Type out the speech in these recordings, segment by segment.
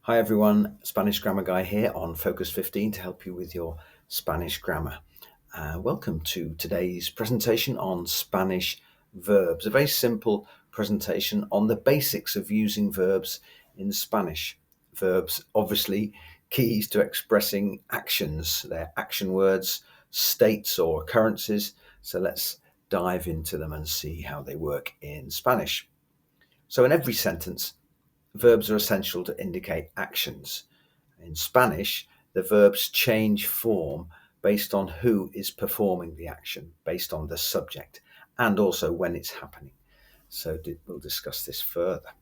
Hi everyone, Spanish Grammar Guy here on Focus 15 to help you with your Spanish grammar. Welcome to today's presentation on Spanish verbs, a very simple presentation on the basics of using verbs in Spanish. Verbs, obviously, keys to expressing actions. They're action words, states or occurrences. So let's dive into them and see how they work in Spanish. So in every sentence, verbs are essential to indicate actions. In Spanish, the verbs change form based on who is performing the action, based on the subject, and also when it's happening. So we'll discuss this further.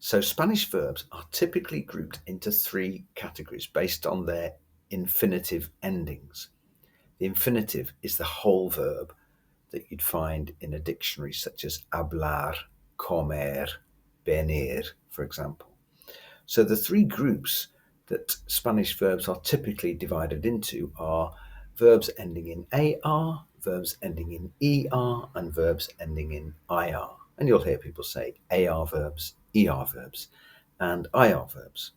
So Spanish verbs are typically grouped into three categories based on their infinitive endings. The infinitive is the whole verb that you'd find in a dictionary such as hablar, comer, venir, for example. So the three groups that Spanish verbs are typically divided into are verbs ending in AR, verbs ending in ER, and verbs ending in IR. And you'll hear people say AR verbs, ER verbs, and IR verbs.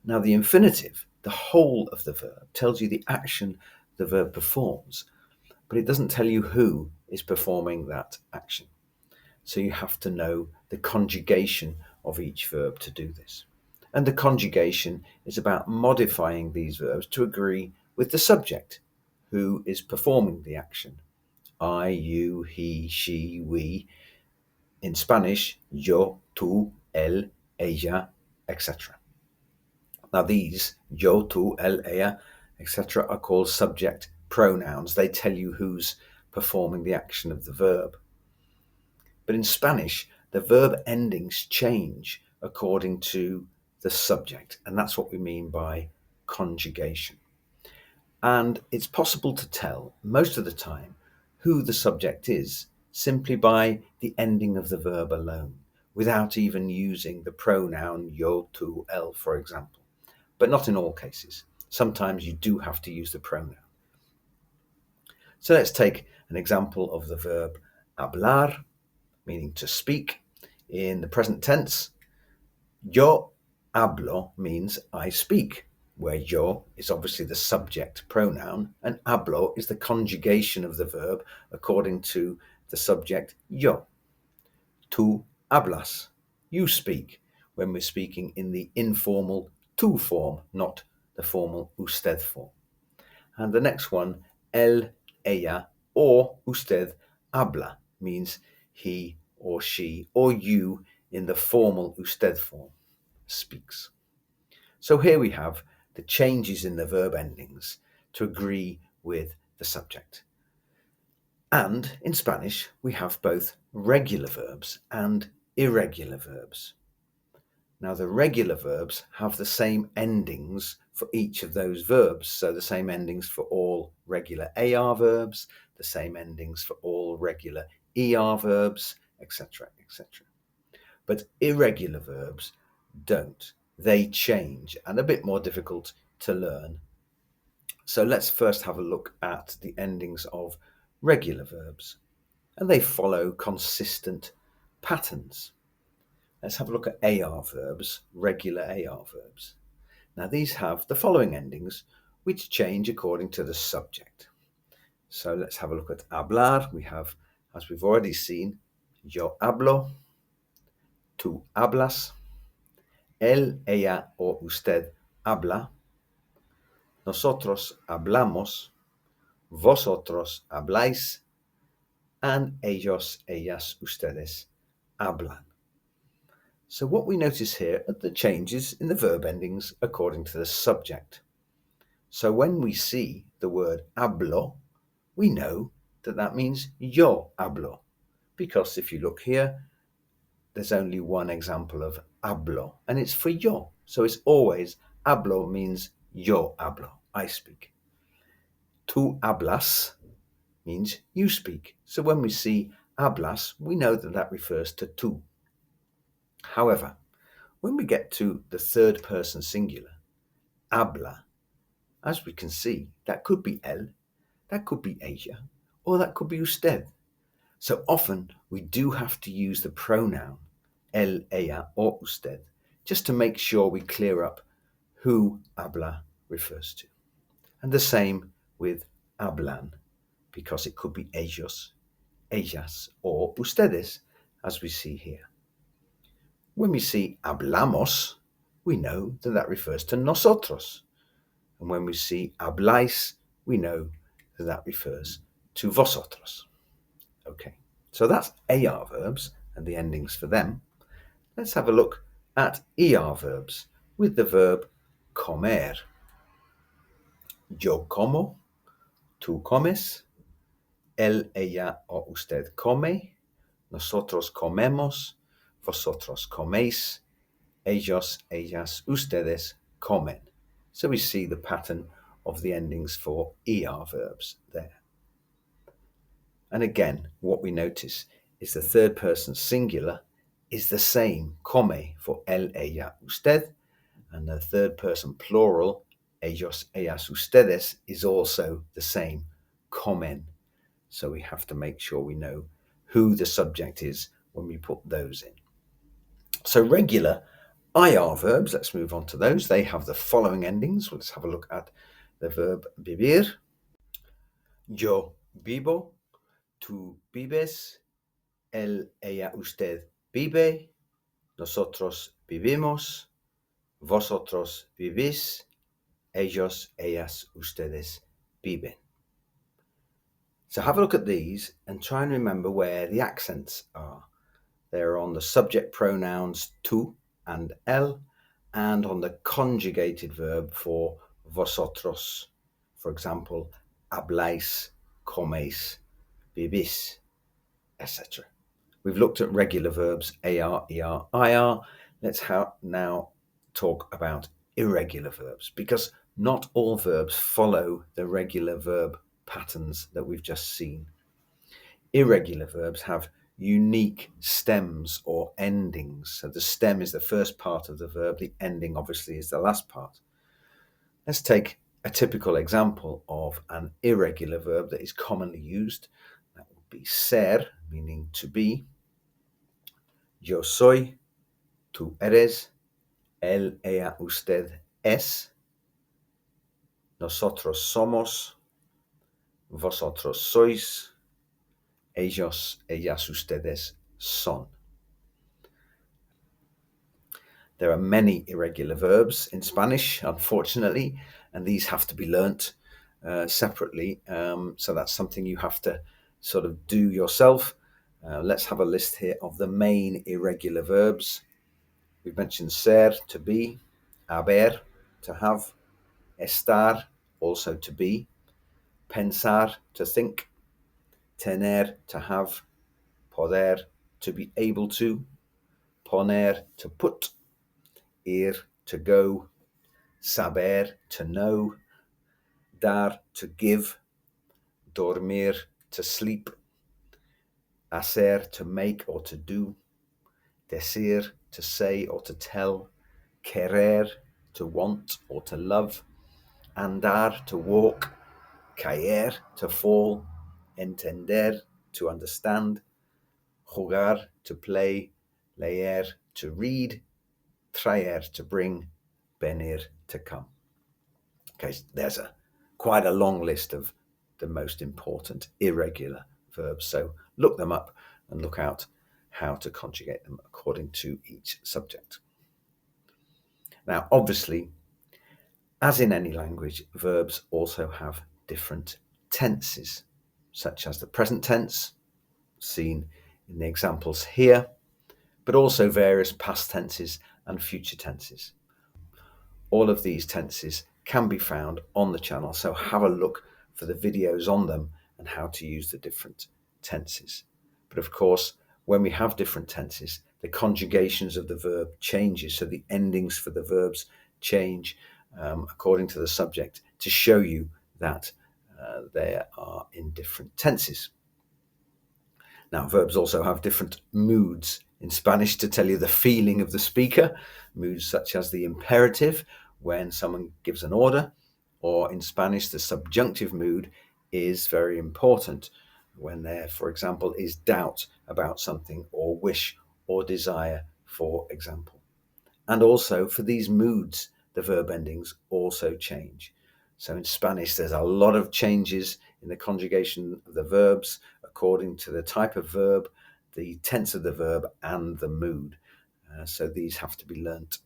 Now the infinitive, the whole of the verb, tells you the action the verb performs, but it doesn't tell you who is performing that action. So you have to know the conjugation of each verb to do this. And the conjugation is about modifying these verbs to agree with the subject who is performing the action. I, you, he, she, we. In Spanish, yo, tú, él, ella, etc. Now these, yo, tú, él, ella, etc. are called subject pronouns. They tell you who's performing the action of the verb. But in Spanish, the verb endings change according to the subject, and that's what we mean by conjugation. And it's possible to tell most of the time who the subject is simply by the ending of the verb alone, without even using the pronoun yo, tú, él, for example. But not in all cases. Sometimes you do have to use the pronoun. So let's take an example of the verb hablar, meaning to speak. In the present tense, yo hablo means I speak, where yo is obviously the subject pronoun and hablo is the conjugation of the verb according to the subject yo. Tú hablas, you speak, when we're speaking in the informal tú form, not the formal usted form. And the next one, él, ella, or usted habla, means he or she or you in the formal usted form, speaks. So here we have the changes in the verb endings to agree with the subject. And in Spanish, we have both regular verbs and irregular verbs. Now, the regular verbs have the same endings for each of those verbs. So the same endings for all regular AR verbs, the same endings for all regular ER verbs, etc., etc. But irregular verbs don't. They change and are a bit more difficult to learn. So let's first have a look at the endings of regular verbs. And they follow consistent patterns. Let's have a look at AR verbs, regular AR verbs. Now these have the following endings, which change according to the subject. So let's have a look at hablar. We have, as we've already seen, yo hablo, tú hablas, él, ella o usted habla, nosotros hablamos, vosotros habláis, and ellos, ellas, ustedes hablan. So what we notice here are the changes in the verb endings according to the subject. So when we see the word hablo, we know that that means yo hablo, because if you look here, there's only one example of hablo, and it's for yo. So it's always hablo means yo hablo, I speak. Tú hablas means you speak. So when we see hablas, we know that that refers to tú. However, when we get to the third person singular, habla, as we can see, that could be él, that could be ella, or that could be usted. So often we do have to use the pronoun él, ella, or usted just to make sure we clear up who habla refers to. And the same with hablan, because it could be ellos, ellas, or ustedes, as we see here. When we see hablamos, we know that that refers to nosotros. And when we see habláis, we know that that refers to vosotros. Okay, so that's AR verbs and the endings for them. Let's have a look at ER verbs with the verb comer. Yo como, tú comes, él, ella o usted come, nosotros comemos, vosotros coméis, ellos, ellas, ustedes comen. So we see the pattern of the endings for ER verbs there. And again, what we notice is the third person singular is the same, come, for él, ella, usted, and the third person plural, ellos, ellas, ustedes, is also the same, comen. So we have to make sure we know who the subject is when we put those in. So regular IR verbs, let's move on to those. They have the following endings. Let's have a look at the verb vivir. Yo vivo, tú vives, él, ella, usted vive, nosotros vivimos, vosotros vivís, ellos, ellas, ustedes viven. So have a look at these and try and remember where the accents are. They're on the subject pronouns tú and él, and on the conjugated verb for vosotros. For example, habláis, coméis, vivís, etc. We've looked at regular verbs AR, ER, IR. Let's now talk about irregular verbs, because not all verbs follow the regular verb patterns that we've just seen. Irregular verbs have unique stems or endings. So the stem is the first part of the verb, the ending obviously is the last part. Let's take a typical example of an irregular verb that is commonly used. That would be ser, meaning to be. Yo soy, tú eres, él, ella, usted es, nosotros somos, vosotros sois, ellos, ellas, ustedes son. There are many irregular verbs in Spanish, unfortunately, and these have to be learnt separately. So that's something you have to sort of do yourself. Let's have a list here of the main irregular verbs. We've mentioned ser, to be, haber, to have, estar, also to be, pensar, to think, tener, to have, poder, to be able to, poner, to put, ir, to go, saber, to know, dar, to give, dormir, to sleep, hacer, to make or to do, decir, to say or to tell, querer, to want or to love, andar, to walk, caer, to fall, entender, to understand, jugar, to play, leer, to read, traer, to bring, venir, to come. Okay, there's quite a long list of the most important irregular verbs. So look them up and look out how to conjugate them according to each subject. Now, obviously, as in any language, verbs also have different tenses, such as the present tense, seen in the examples here, but also various past tenses and future tenses. All of these tenses can be found on the channel, so have a look for the videos on them and how to use the different tenses. But of course, when we have different tenses, the conjugations of the verb changes, so the endings for the verbs change according to the subject to show you that they are in different tenses. Now, verbs also have different moods in Spanish to tell you the feeling of the speaker, moods such as the imperative, when someone gives an order, or in Spanish, the subjunctive mood is very important when there, for example, is doubt about something or wish or desire, for example. And also for these moods, the verb endings also change. So in Spanish, there's a lot of changes in the conjugation of the verbs according to the type of verb, the tense of the verb, and the mood. So these have to be learnt.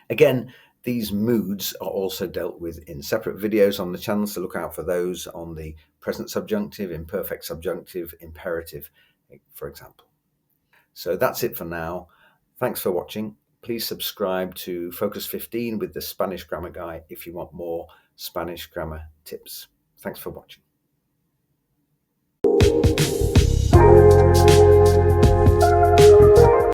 Again, these moods are also dealt with in separate videos on the channel, so look out for those on the present subjunctive, imperfect subjunctive, imperative, for example. So that's it for now. Thanks for watching. Please subscribe to Focus 15 with the Spanish Grammar Guy if you want more Spanish grammar tips. Thanks for watching.